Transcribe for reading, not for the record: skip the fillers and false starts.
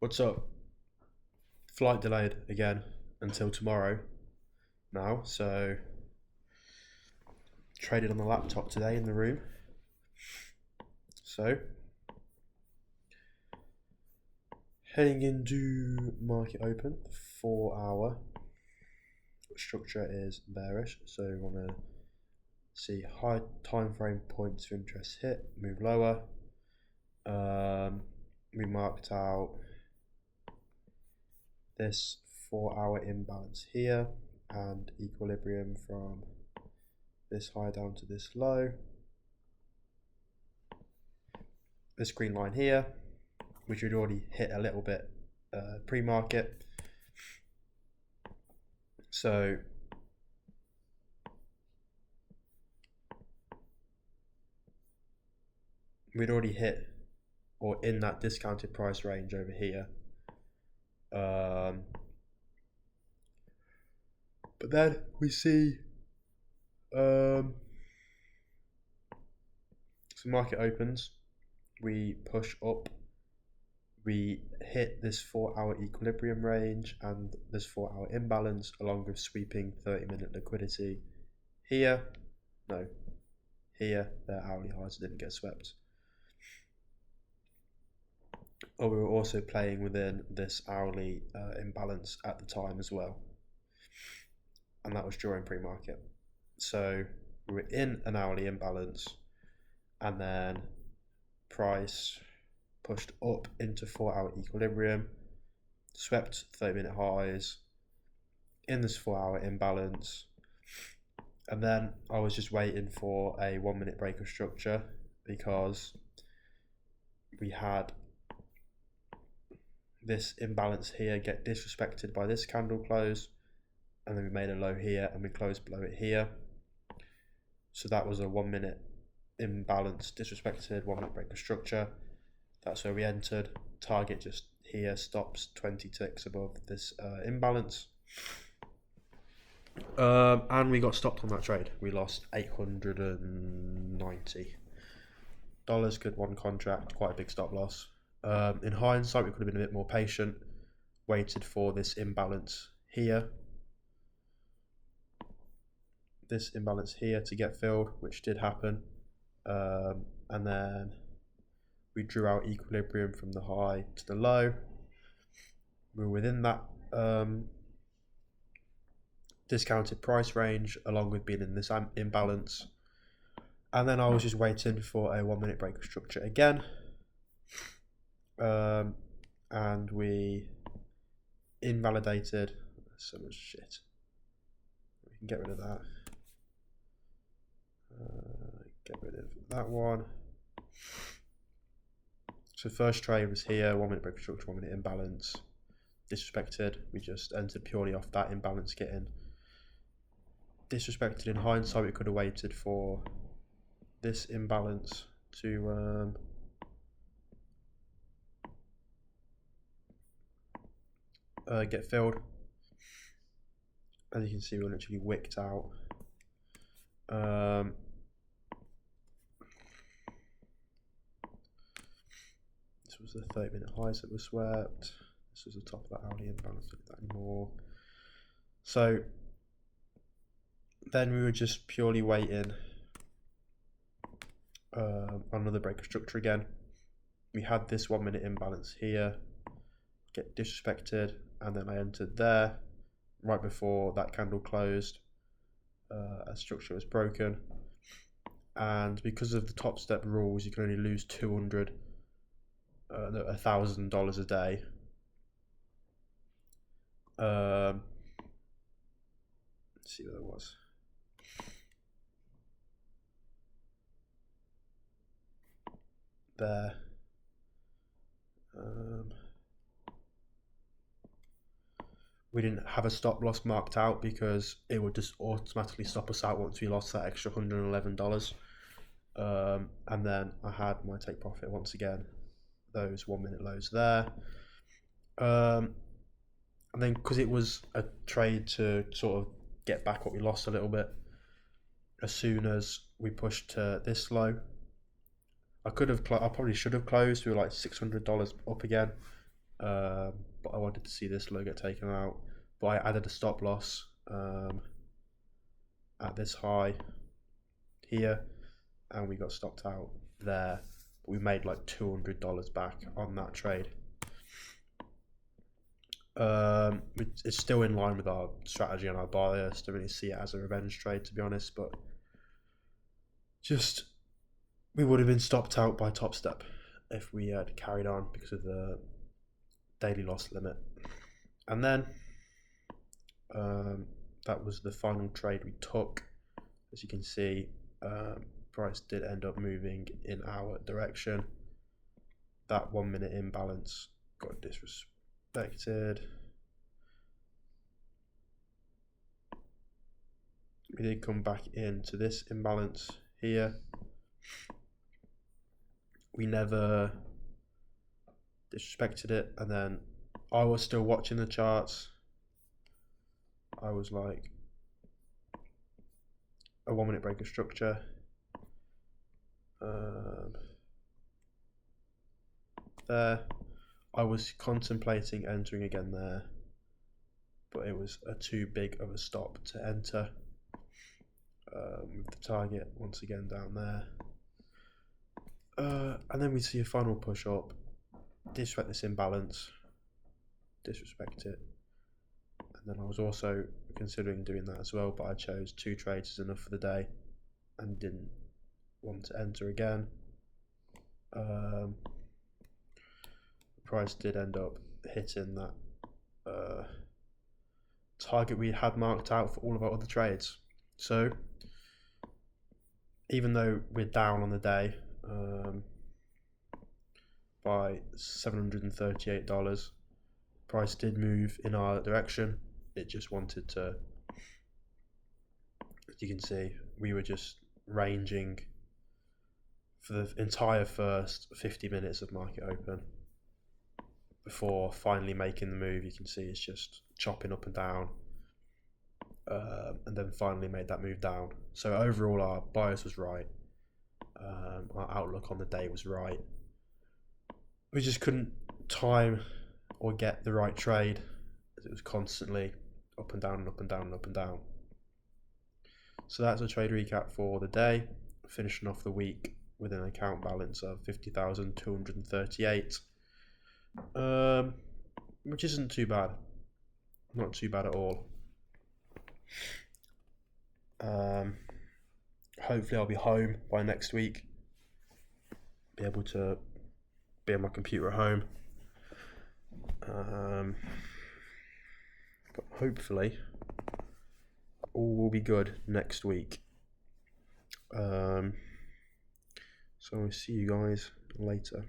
What's up? Flight delayed again until tomorrow now, so traded on the laptop today in the room. So heading into market open, 4 hour structure is bearish, so we want to see high time frame points of interest hit, move lower. We marked out this 4 hour imbalance here and equilibrium from this high down to this low. This green line here, which we'd already hit a little bit pre-market. So we'd already hit or in that discounted price range over here. But then we see so market opens, we push up, we hit this 4 hour equilibrium range and this 4 hour imbalance along with sweeping 30-minute liquidity here. No, here, their hourly highs didn't get swept. Or we were also playing within this hourly imbalance at the time as well. And that was during pre-market. So we were in an hourly imbalance and then price pushed up into 4 hour equilibrium, swept 30-minute highs in this 4 hour imbalance. And then I was just waiting for a 1-minute break of structure because we had this imbalance here get disrespected by this candle close, and then we made a low here and we closed below it here. So that was a 1-minute imbalance disrespected, 1-minute break of structure. That's where we entered. Target just here stops 20 ticks above this imbalance. And we got stopped on that trade. We lost $890. Good one contract, quite a big stop loss. In hindsight, we could have been a bit more patient, waited for this imbalance here, this imbalance here to get filled, which did happen. And then we drew our equilibrium from the high to the low. We were within that discounted price range, along with being in this imbalance. And then I was just waiting for a 1-minute break of structure again. And we invalidated so much shit. We can get rid of that. Get rid of that one. So first trade was here, 1-minute break of structure, 1-minute imbalance. Disrespected. We just entered purely off that imbalance getting disrespected. In hindsight, we could have waited for this imbalance to get filled. As you can see, we're literally wicked out. This was the 30-minute highs that were swept. This was the top of that hourly imbalance. Look at that anymore. So then we were just purely waiting on another break of structure again. We had this 1-minute imbalance here get disrespected, and then I entered there right before that candle closed. A structure was broken, and because of the top step rules, you can only lose $1,000 a day. Let's see what that was. There. We didn't have a stop loss marked out because it would just automatically stop us out once we lost that extra $111. And then I had my take profit once again, those 1-minute lows there. And then because it was a trade to sort of get back what we lost a little bit, as soon as we pushed to this low, I probably should have closed. We were like $600 up again. but I wanted to see this low get taken out. But I added a stop loss at this high here, and we got stopped out there. But we made like $200 back on that trade. It's still in line with our strategy and our bias. Don't really see it as a revenge trade, to be honest, but just we would have been stopped out by Top Step if we had carried on because of the daily loss limit. And then that was the final trade we took. As you can see, price did end up moving in our direction. That 1 minute imbalance got disrespected. We did come back into this imbalance here. We never disrespected it, and then I was still watching the charts. I was like, a 1 minute breaker structure. There. I was contemplating entering again there, but it was too big of a stop to enter. With the target once again down there. And then we see a final push up, disrespect this imbalance, disrespect it. And then I was also considering doing that as well, but I chose 2 trades as enough for the day and didn't want to enter again. The price did end up hitting that target we had marked out for all of our other trades. So even though we're down on the day by $738, price did move in our direction. It just wanted to, as you can see, we were just ranging for the entire first 50 minutes of market open before finally making the move. You can see it's just chopping up and down, and then finally made that move down. So overall our bias was right, our outlook on the day was right. We just couldn't time or get the right trade, as it was constantly up and down and up and down and up and down. So that's a trade recap for the day, finishing off the week with an account balance of 50,238, which isn't too bad, not too bad at all. Hopefully I'll be home by next week, be able to be on my computer at home, but hopefully all will be good next week. So I'll see you guys later.